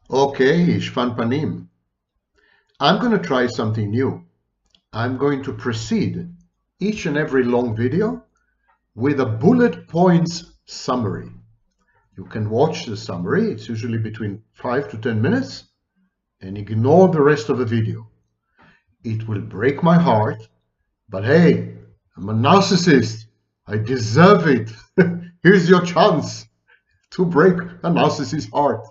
Okay, Shvan Panim. I'm going to try something new. I'm going to precede each and every long video with a bullet points summary. You can watch the summary, it's usually between 5 to 10 minutes, and ignore the rest of the video. It will break my heart, but hey, I'm a narcissist. I deserve it. Here's your chance to break a narcissist's heart.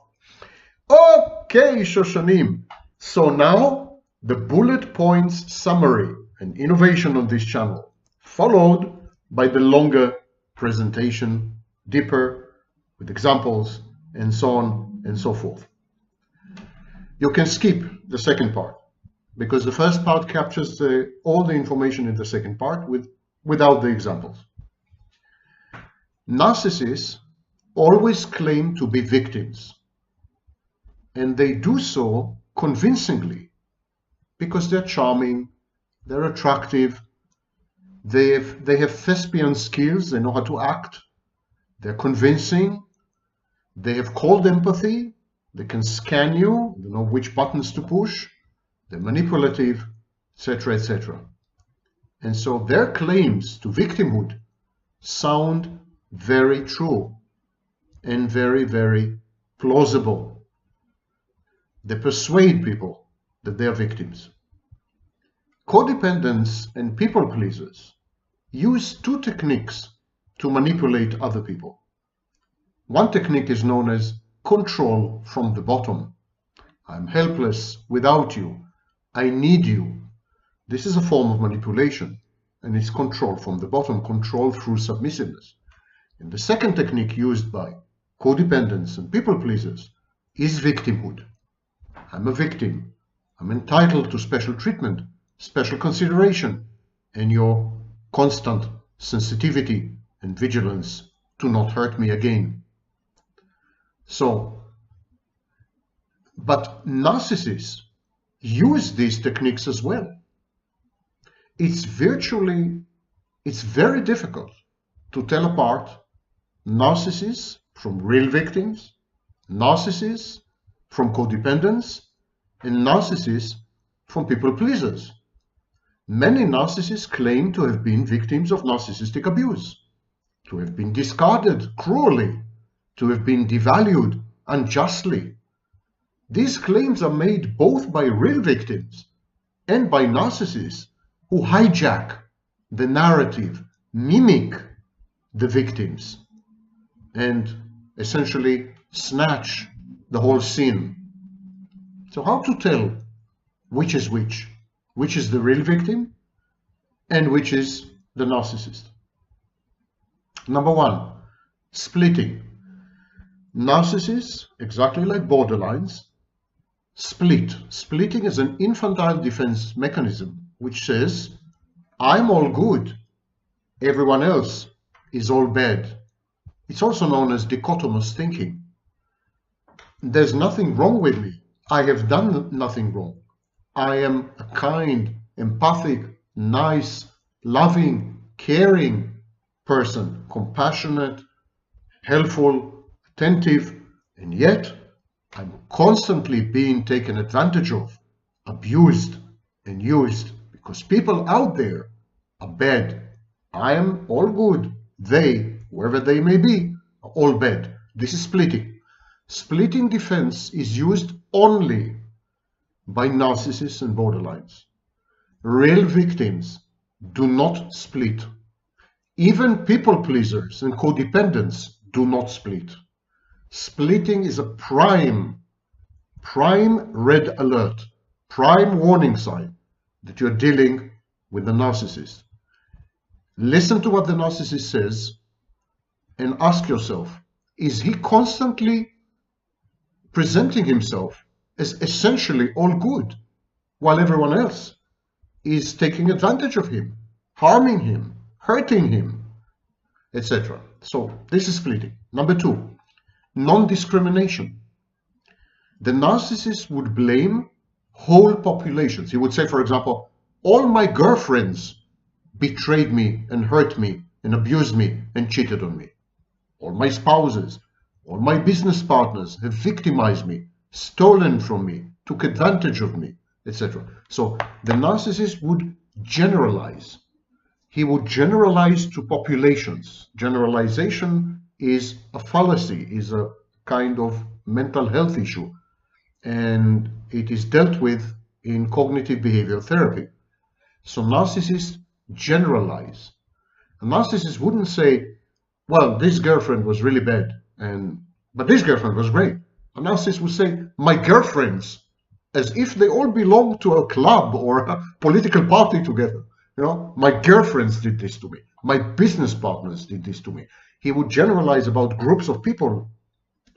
Okay, Shoshanim. So now the bullet points summary and innovation on this channel, followed by the longer presentation, deeper, with examples, and so on and so forth. You can skip the second part, because the first part captures all the information in the second part without the examples. Narcissists always claim to be victims, and they do so convincingly because they're charming, they're attractive, they have thespian skills, they know how to act, they're convincing, they have cold empathy, they can scan you, they know which buttons to push, they're manipulative, etc., etc. And so their claims to victimhood sound very true and very, very plausible. They persuade people that they are victims. Codependents and people pleasers use two techniques to manipulate other people. One technique is known as control from the bottom. I'm helpless without you. I need you. This is a form of manipulation, and it's control from the bottom, control through submissiveness. And the second technique used by codependents and people pleasers is victimhood. I'm a victim. I'm entitled to special treatment, special consideration, and your constant sensitivity and vigilance to not hurt me again. So, but narcissists use these techniques as well. It's very difficult to tell apart narcissists from real victims, narcissists from codependents, and narcissists from people pleasers. Many narcissists claim to have been victims of narcissistic abuse, to have been discarded cruelly, to have been devalued unjustly. These claims are made both by real victims and by narcissists who hijack the narrative, mimic the victims, and essentially snatch the whole scene. So how to tell which is which? Which is the real victim and which is the narcissist? Number one, splitting. Narcissists, exactly like borderlines, split. Splitting is an infantile defense mechanism which says, I'm all good, everyone else is all bad. It's also known as dichotomous thinking. There's nothing wrong with me. I have done nothing wrong. I am a kind, empathic, nice, loving, caring person, compassionate, helpful, attentive, and yet I'm constantly being taken advantage of, abused, and used because people out there are bad. I am all good. They, whoever they may be, are all bad. This is splitting. Splitting defense is used only by narcissists and borderlines. Real victims do not split. Even people pleasers and codependents do not split. Splitting is a prime red alert, prime warning sign that you're dealing with a narcissist. Listen to what the narcissist says and ask yourself, is he constantly presenting himself as essentially all good while everyone else is taking advantage of him, harming him, hurting him, etc.? So this is splitting. Number two, non-discrimination. The narcissist would blame whole populations. He would say, for example, all my girlfriends betrayed me and hurt me and abused me and cheated on me. All my spouses, all my business partners have victimized me stolen from me, took advantage of me, etc. So the narcissist would generalize. He would generalize to populations. Generalization is a fallacy, is a kind of mental health issue, and it is dealt with in cognitive behavioral therapy. So narcissists generalize. A narcissist wouldn't say, well, this girlfriend was really bad, but this girlfriend was great. A narcissist would say, my girlfriends, as if they all belong to a club or a political party together. You know, my girlfriends did this to me. My business partners did this to me. He would generalize about groups of people,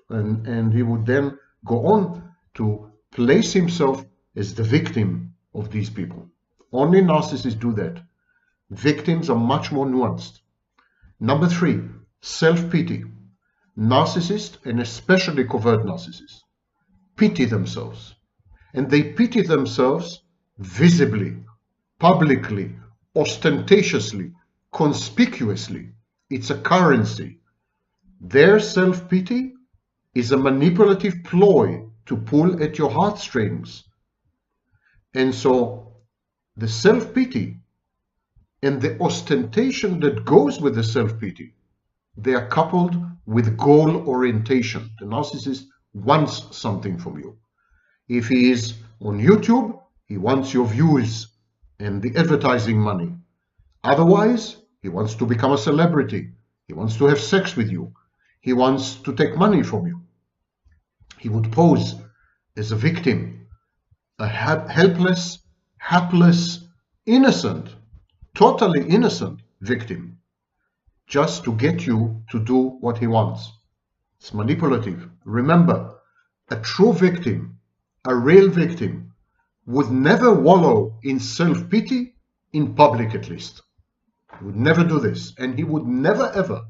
and he would then go on to place himself as the victim of these people. Only narcissists do that. Victims are much more nuanced. Number 3, self-pity. Narcissists, and especially covert narcissists, pity themselves. And they pity themselves visibly, publicly, ostentatiously, conspicuously. It's a currency. Their self-pity is a manipulative ploy to pull at your heartstrings. And so the self-pity and the ostentation that goes with the self-pity, they are coupled with goal orientation. The narcissist wants something from you. If he is on YouTube, he wants your views and the advertising money. Otherwise, he wants to become a celebrity. He wants to have sex with you. He wants to take money from you. He would pose as a victim, a helpless, hapless, innocent, totally innocent victim, just to get you to do what he wants. It's manipulative. Remember, a true victim, a real victim, would never wallow in self-pity, in public at least. He would never do this. And he would never ever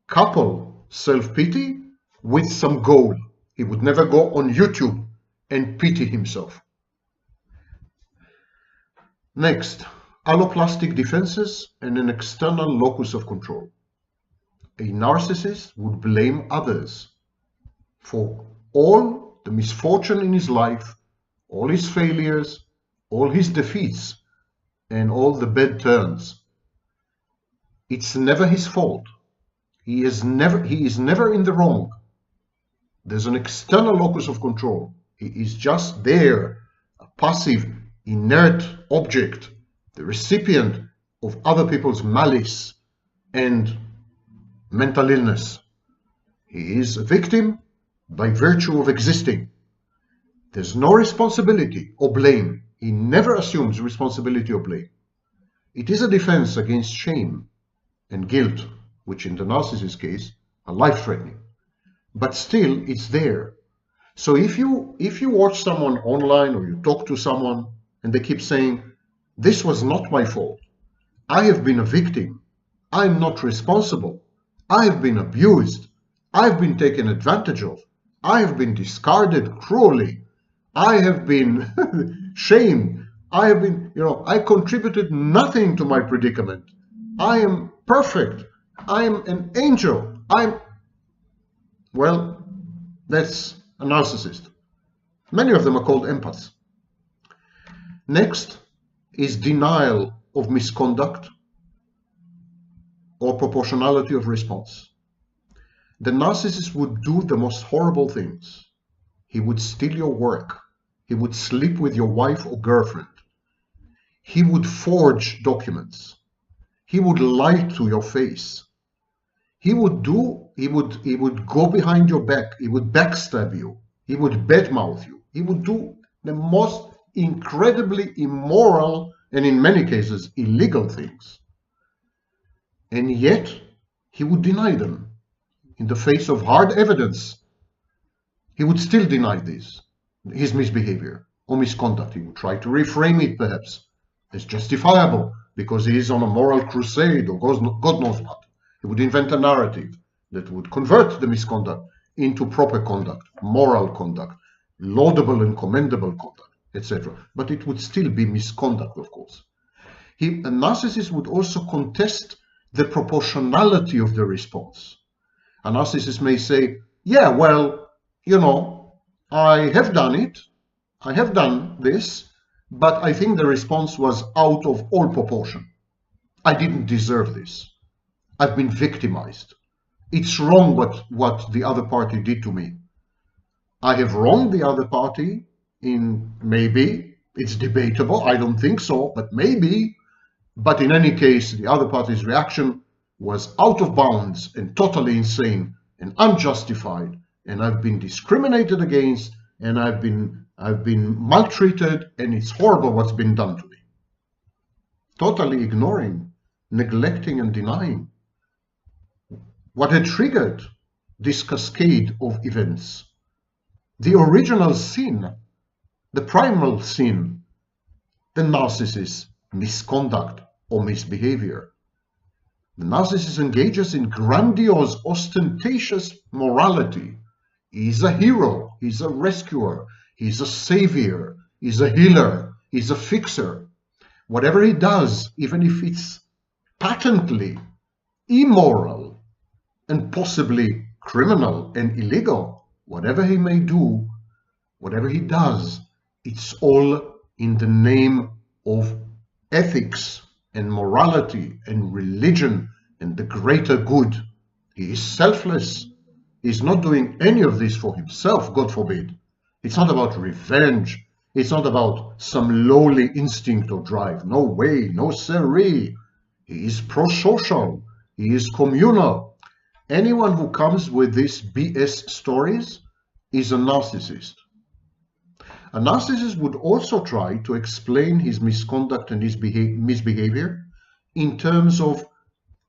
couple self-pity with some goal. He would never go on YouTube and pity himself. Next, alloplastic defenses and an external locus of control. A narcissist would blame others for all the misfortune in his life, all his failures, all his defeats, and all the bad turns. It's never his fault. He is never in the wrong. There's an external locus of control. He is just there, a passive, inert object, the recipient of other people's malice and mental illness. He is a victim by virtue of existing. There's no responsibility or blame. He never assumes responsibility or blame. It is a defense against shame and guilt, which in the narcissist case are life-threatening. But still, it's there. So if you watch someone online or you talk to someone and they keep saying, this was not my fault, I have been a victim, I'm not responsible, I have been abused, I've been taken advantage of, I have been discarded cruelly, I have been shamed, I have been, I contributed nothing to my predicament, I am perfect, I am an angel, well, that's a narcissist. Many of them are called empaths. Next is denial of misconduct or proportionality of response. The narcissist would do the most horrible things. He would steal your work. He would sleep with your wife or girlfriend. He would forge documents. He would lie to your face. He would go behind your back. He would backstab you. He would badmouth you. He would do the most incredibly immoral and in many cases illegal things. And yet he would deny them. In the face of hard evidence, he would still deny his misbehavior or misconduct. He would try to reframe it perhaps as justifiable because he is on a moral crusade or God knows what. He would invent a narrative that would convert the misconduct into proper conduct, moral conduct, laudable and commendable conduct, etc. But it would still be misconduct, of course. A narcissist would also contest the proportionality of the response. A narcissist may say, yeah, well, I have done it, I have done this, but I think the response was out of all proportion. I didn't deserve this. I've been victimized. It's wrong what the other party did to me. I have wronged the other party in maybe, it's debatable, I don't think so, but maybe. But in any case, the other party's reaction was out of bounds and totally insane and unjustified. And I've been discriminated against, and I've been maltreated, and it's horrible what's been done to me. Totally ignoring, neglecting, and denying what had triggered this cascade of events. The original sin, the primal sin, the narcissist's misconduct or misbehavior. The narcissist engages in grandiose, ostentatious morality. He's a hero, he's a rescuer, he's a savior, he's a healer, he's a fixer. Whatever he does, even if it's patently immoral and possibly criminal and illegal, whatever he may do, whatever he does, it's all in the name of ethics and morality and religion and the greater good. He is selfless. He's not doing any of this for himself, God forbid. It's not about revenge. It's not about some lowly instinct or drive. No way, no siree. He is pro-social. He is communal. Anyone who comes with these BS stories is a narcissist. A narcissist would also try to explain his misconduct and his misbehavior in terms of,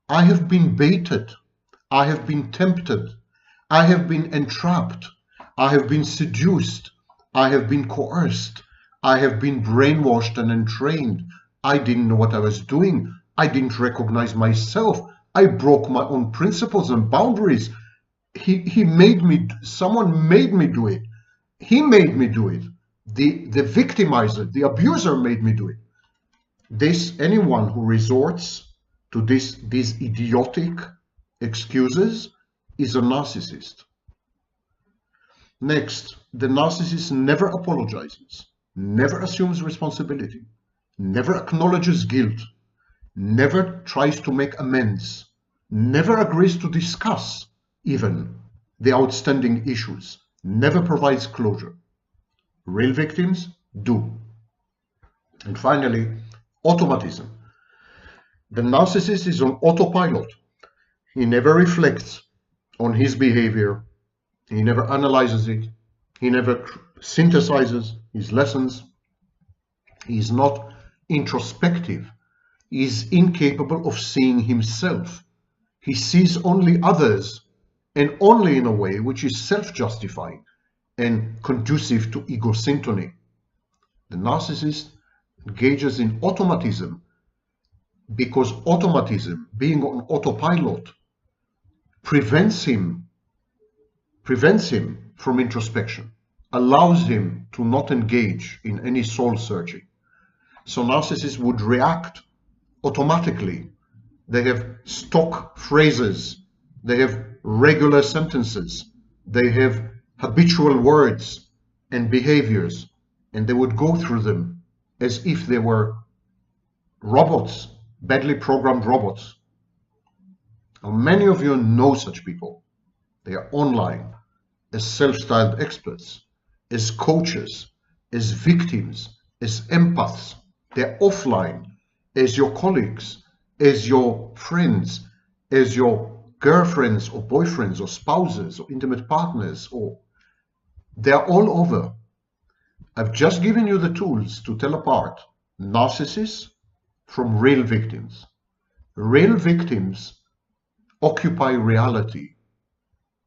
I have been baited, I have been tempted, I have been entrapped, I have been seduced, I have been coerced, I have been brainwashed and entrained, I didn't know what I was doing, I didn't recognize myself, I broke my own principles and boundaries, he made me, someone made me do it, he made me do it. The victimizer, the abuser made me do it. Anyone who resorts to these idiotic excuses is a narcissist. Next, the narcissist never apologizes, never assumes responsibility, never acknowledges guilt, never tries to make amends, never agrees to discuss even the outstanding issues, never provides closure. Real victims do. And finally, automatism. The narcissist is on autopilot. He never reflects on his behavior. He never analyzes it. He never synthesizes his lessons. He is not introspective. He is incapable of seeing himself. He sees only others, and only in a way which is self-justifying and conducive to ego syntony. The narcissist engages in automatism because automatism, being on autopilot, prevents him from introspection, allows him to not engage in any soul searching. So narcissists would react automatically. They have stock phrases, they have regular sentences, they have habitual words and behaviors, and they would go through them as if they were robots, badly programmed robots. Now, many of you know such people. They are online as self-styled experts, as coaches, as victims, as empaths. They're offline as your colleagues, as your friends, as your girlfriends or boyfriends or spouses or intimate partners, or they're all over. I've just given you the tools to tell apart narcissists from real victims. Real victims occupy reality.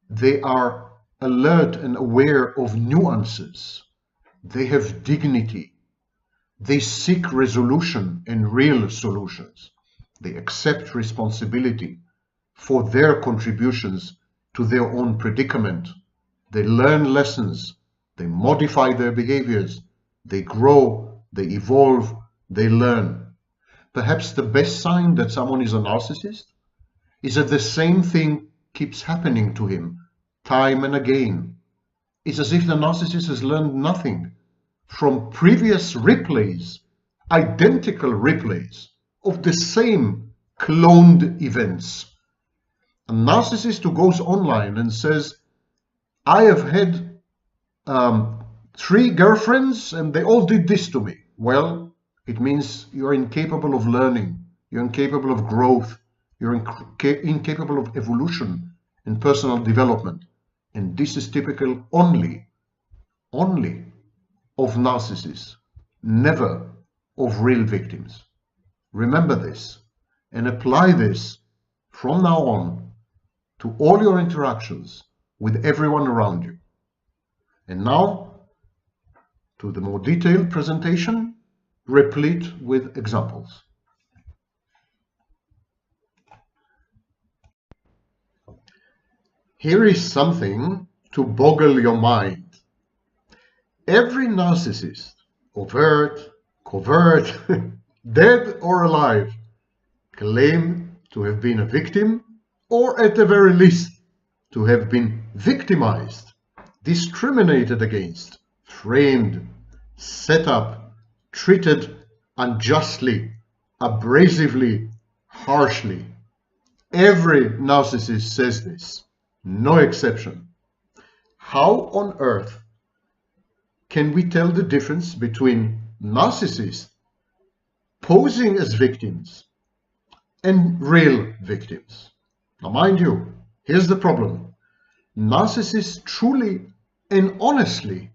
They are alert and aware of nuances. They have dignity. They seek resolution and real solutions. They accept responsibility for their contributions to their own predicament. They learn lessons. They modify their behaviors. They grow. They evolve. They learn. Perhaps the best sign that someone is a narcissist is that the same thing keeps happening to him time and again. It's as if the narcissist has learned nothing from previous replays, identical replays of the same cloned events. A narcissist who goes online and says, I have had 3 girlfriends and they all did this to me. Well, it means you're incapable of learning, you're incapable of growth, you're incapable of evolution and personal development. And this is typical only of narcissists, never of real victims. Remember this and apply this from now on to all your interactions with everyone around you. And now to the more detailed presentation, replete with examples. Here is something to boggle your mind. Every narcissist, overt, covert, dead or alive, claim to have been a victim, or at the very least, to have been victimized, discriminated against, framed, set up, treated unjustly, abrasively, harshly. Every narcissist says this, no exception. How on earth can we tell the difference between narcissists posing as victims and real victims? Now, mind you, here's the problem. Narcissists truly and honestly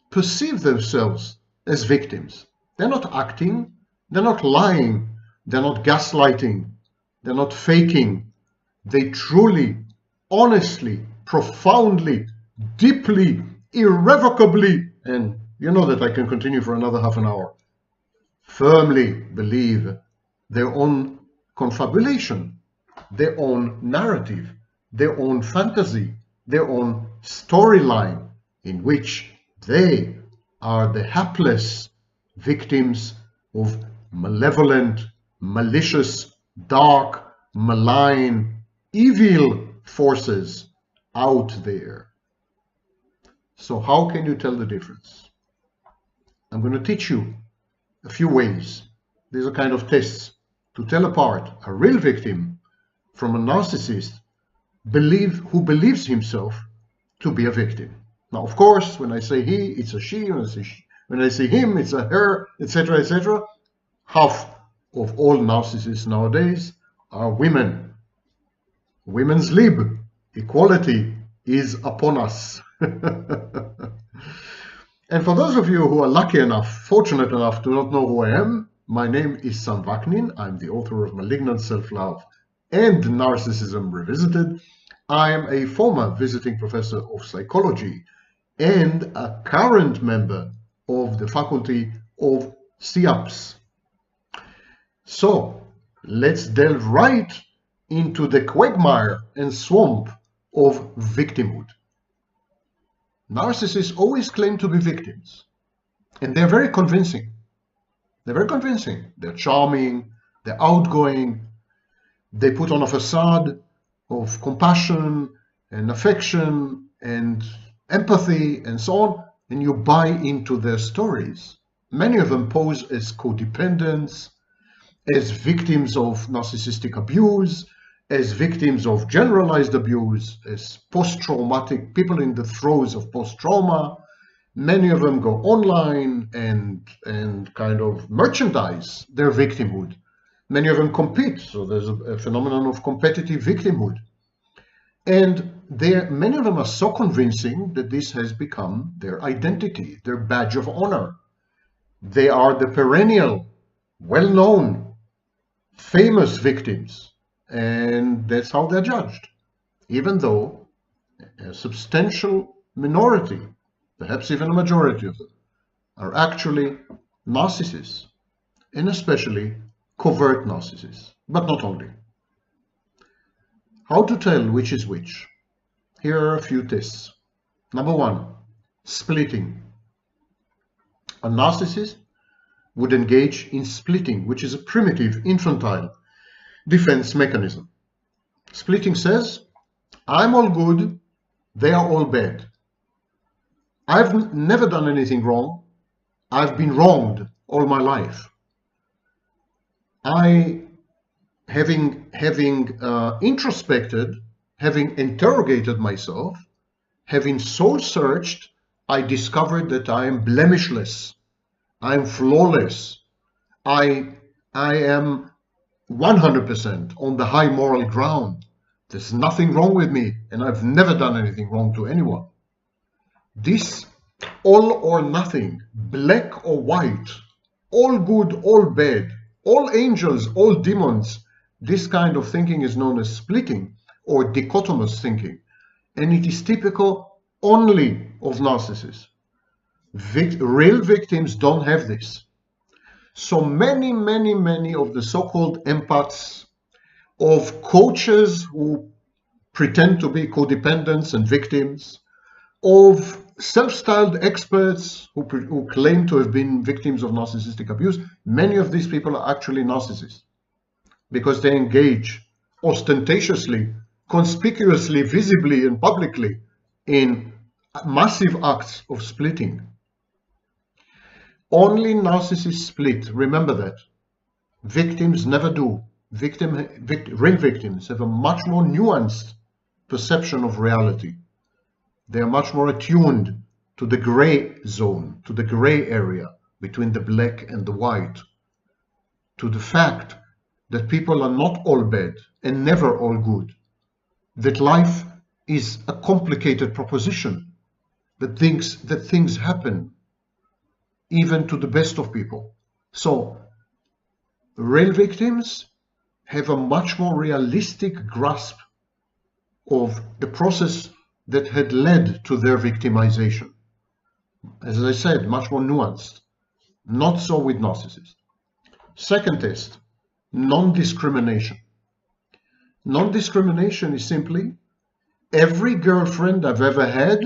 perceive themselves as victims. They're not acting, they're not lying, they're not gaslighting, they're not faking. They truly, honestly, profoundly, deeply, irrevocably, and you know that I can continue for another half an hour, firmly believe their own confabulation, their own narrative, their own fantasy, their own storyline in which they are the hapless victims of malevolent, malicious, dark, malign, evil forces out there. So how can you tell the difference? I'm going to teach you a few ways. These are kind of tests to tell apart a real victim from a narcissist who believes himself to be a victim. Now, of course, when I say he, it's a she. When I say him, it's a her, etc., etc. Half of all narcissists nowadays are women. Women's lib, equality is upon us. And for those of you who are lucky enough, fortunate enough to not know who I am, my name is Sam Vaknin. I'm the author of Malignant Self-Love and Narcissism Revisited. I am a former visiting professor of psychology and a current member of the faculty of SIAPS. So let's delve right into the quagmire and swamp of victimhood. Narcissists always claim to be victims, and they're very convincing. They're very convincing. They're charming, they're outgoing, they put on a facade of compassion and affection and empathy and so on, and you buy into their stories. Many of them pose as codependents, as victims of narcissistic abuse, as victims of generalized abuse, as post-traumatic people in the throes of post-trauma. Many of them go online and kind of merchandise their victimhood. Many of them compete, so there's a phenomenon of competitive victimhood. And many of them are so convincing that this has become their identity, their badge of honor. They are the perennial, well-known, famous victims, and that's how they're judged, even though a substantial minority, perhaps even a majority of them, are actually narcissists, and especially covert narcissists, but not only. How to tell which is which? Here are a few tests. Number 1, splitting. A narcissist would engage in splitting, which is a primitive, infantile defense mechanism. Splitting says, I'm all good, they are all bad. I've never done anything wrong. I've been wronged all my life. Having introspected, having interrogated myself, having soul searched, I discovered that I am blemishless. I am flawless. I am 100% on the high moral ground. There's nothing wrong with me, and I've never done anything wrong to anyone. This all or nothing, black or white, all good, all bad, all angels, all demons, this kind of thinking is known as splitting or dichotomous thinking, and it is typical only of narcissists. Real victims don't have this. So many of the so-called empaths, of coaches who pretend to be codependents and victims, of self-styled experts who claim to have been victims of narcissistic abuse, many of these people are actually narcissists because they engage ostentatiously, conspicuously, visibly, and publicly in massive acts of splitting. Only narcissists split, remember that. Victims never do. Real victims have a much more nuanced perception of reality. They are much more attuned to the gray zone, to the gray area between the black and the white, to the fact that people are not all bad and never all good, that life is a complicated proposition, that things happen even to the best of people. So real victims have a much more realistic grasp of the process that had led to their victimization. As I said, much more nuanced. Not so with narcissists. Second test, non-discrimination. Non-discrimination is simply every girlfriend I've ever had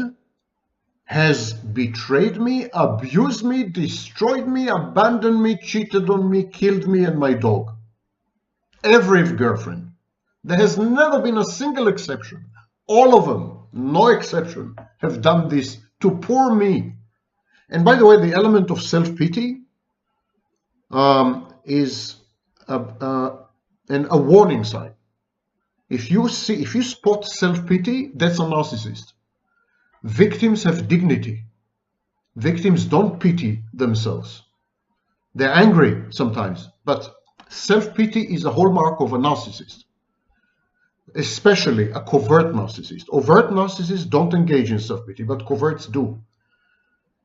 has betrayed me, abused me, destroyed me, abandoned me, cheated on me, killed me and my dog. Every girlfriend. There has never been a single exception. All of them, no exception, have done this to poor me. And by the way, the element of self-pity is a warning sign. If you spot self-pity, that's a narcissist. Victims have dignity. Victims don't pity themselves. They're angry sometimes, but self-pity is a hallmark of a narcissist, especially a covert narcissist. Overt narcissists don't engage in self-pity, but coverts do.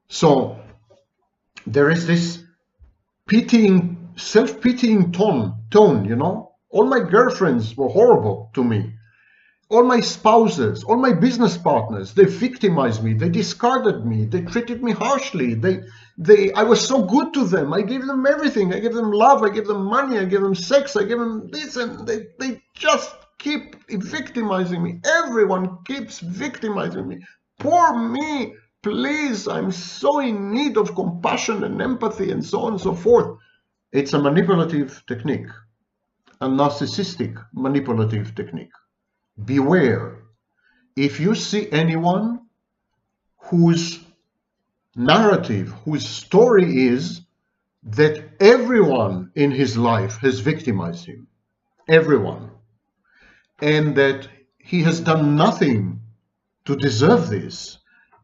So there is this pitying, self-pitying tone, you know. All my girlfriends were horrible to me. All my spouses, all my business partners, they victimized me, they discarded me, they treated me harshly, I was so good to them, I gave them everything, I gave them love, I gave them money, I gave them sex, I gave them this, and they just keep victimizing me. Everyone keeps victimizing me. Poor me, please, I'm so in need of compassion and empathy and so on and so forth. It's a manipulative technique, a narcissistic manipulative technique. Beware, if you see anyone whose narrative, whose story is that everyone in his life has victimized him, everyone, and that he has done nothing to deserve this,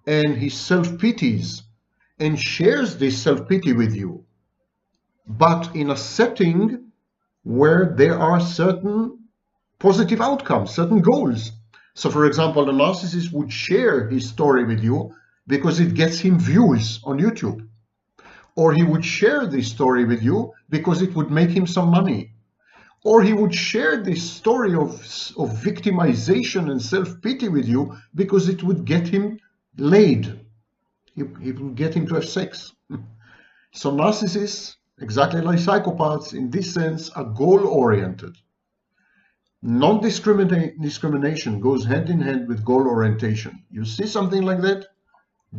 and he self-pities and shares this self-pity with you, but in a setting where there are certain positive outcomes, certain goals. So for example, a narcissist would share his story with you because it gets him views on YouTube. Or he would share this story with you because it would make him some money. Or he would share this story of victimization and self-pity with you because it would get him laid. It would get him to have sex. So narcissists, exactly like psychopaths, in this sense, are goal-oriented. Non-discrimination goes hand in hand with goal orientation. You see something like that?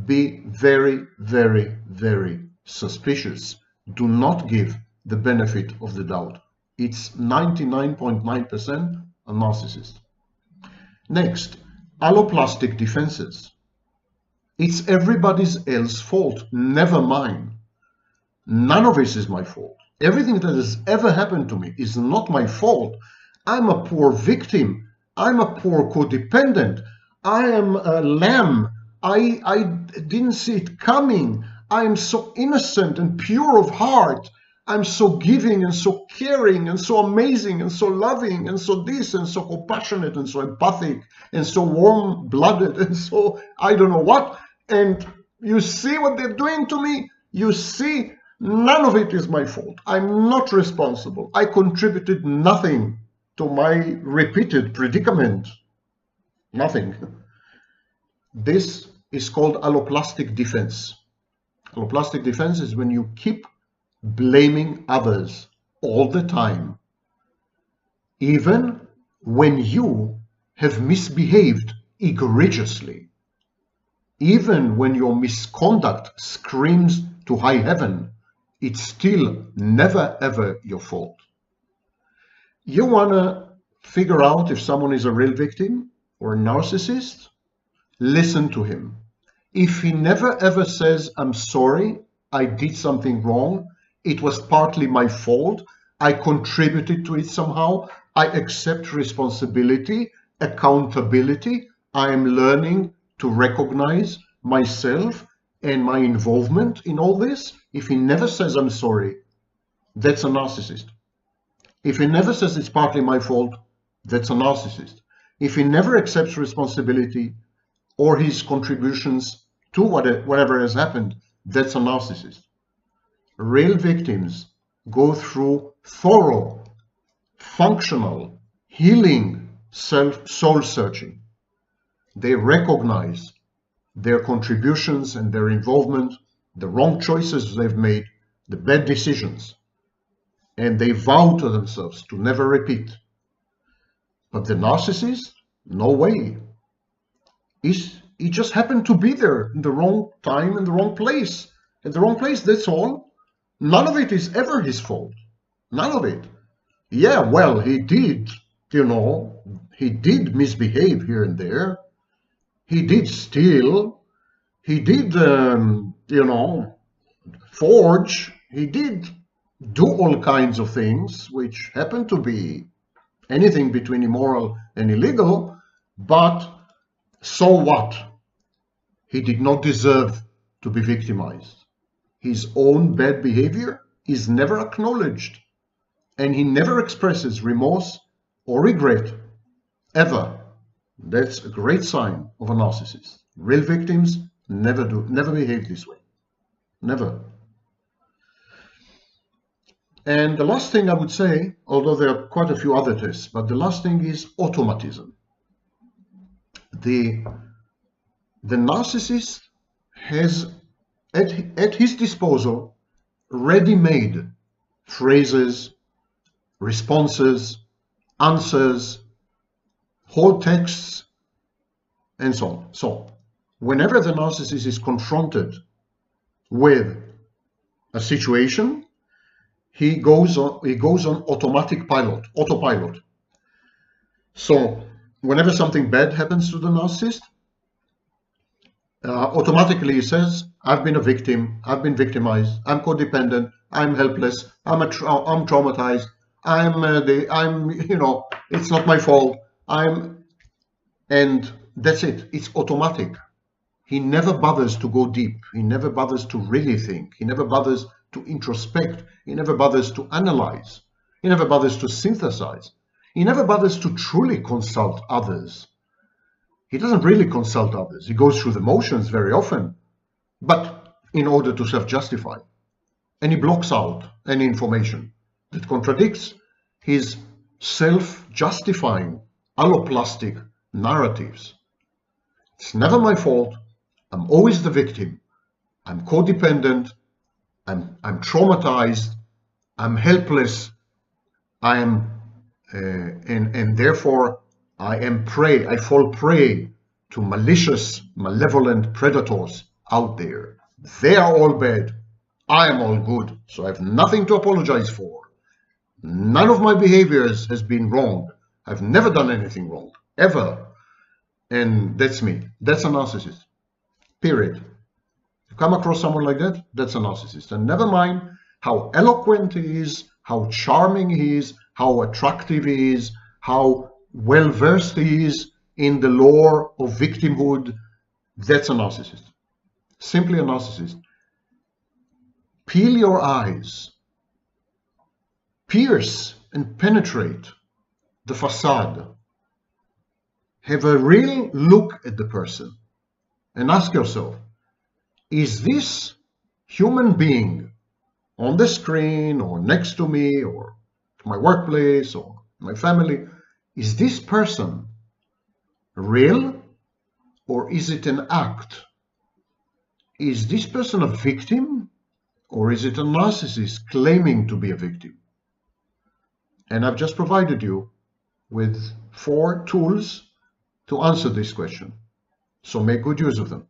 Be very, very, very suspicious. Do not give the benefit of the doubt. It's 99.9% a narcissist. Next, alloplastic defenses. It's everybody else's fault, never mine. None of this is my fault. Everything that has ever happened to me is not my fault. I'm a poor victim. I'm a poor codependent. I am a lamb. I didn't see it coming. I am so innocent and pure of heart. I'm so giving and so caring and so amazing and so loving and so this and so compassionate and so empathic and so warm-blooded and so I don't know what. And you see what they're doing to me? You see, none of it is my fault. I'm not responsible. I contributed nothing to my repeated predicament. Nothing. This is called alloplastic defense. Alloplastic defense is when you keep blaming others all the time, even when you have misbehaved egregiously, even when your misconduct screams to high heaven, it's still never ever your fault. You want to figure out if someone is a real victim or a narcissist? Listen to him. If he never ever says, I'm sorry, I did something wrong, it was partly my fault, I contributed to it somehow, I accept responsibility, accountability, I am learning to recognize myself and my involvement in all this. If he never says, I'm sorry, that's a narcissist. If he never says it's partly my fault, that's a narcissist. If he never accepts responsibility or his contributions to whatever has happened, that's a narcissist. Real victims go through thorough, functional, healing soul searching. They recognize their contributions and their involvement, the wrong choices they've made, the bad decisions, and they vow to themselves to never repeat. But the narcissist, no way. He just happened to be there in the wrong time and the wrong place. At the wrong place, that's all. None of it is ever his fault. None of it. Yeah, well, he did, he did misbehave here and there. He did steal. He did, forge. He did do all kinds of things, which happen to be anything between immoral and illegal. But so what? He did not deserve to be victimized. His own bad behavior is never acknowledged, and he never expresses remorse or regret, ever. That's a great sign of a narcissist. Real victims never behave this way. Never. And the last thing I would say, although there are quite a few other tests, but the last thing is automatism. The narcissist has at his disposal ready-made phrases, responses, answers, whole texts, and so on. So whenever the narcissist is confronted with a situation, he goes on autopilot. So whenever something bad happens to the narcissist, automatically he says, I've been a victim, I've been victimized, I'm codependent, I'm helpless, I'm traumatized, it's not my fault, and that's it. It's automatic. He never bothers to go deep. He never bothers to really think. He never bothers to introspect. He never bothers to analyze. He never bothers to synthesize. He never bothers to truly consult others. He doesn't really consult others. He goes through the motions very often, but in order to self-justify. And he blocks out any information that contradicts his self-justifying alloplastic narratives. It's never my fault. I'm always the victim. I'm codependent. I'm traumatized. I'm helpless. And therefore I am prey. I fall prey to malicious, malevolent predators out there. They are all bad. I am all good. So I have nothing to apologize for. None of my behaviors has been wrong. I've never done anything wrong, ever. And that's me. That's a narcissist. Period. You come across someone like that, that's a narcissist. And never mind how eloquent he is, how charming he is, how attractive he is, how well versed he is in the lore of victimhood, that's a narcissist. Simply a narcissist. Peel your eyes, pierce and penetrate the facade. Have a real look at the person and ask yourself, is this human being on the screen or next to me or my workplace or my family, is this person real or is it an act? Is this person a victim or is it a narcissist claiming to be a victim? And I've just provided you with 4 tools to answer this question. So make good use of them.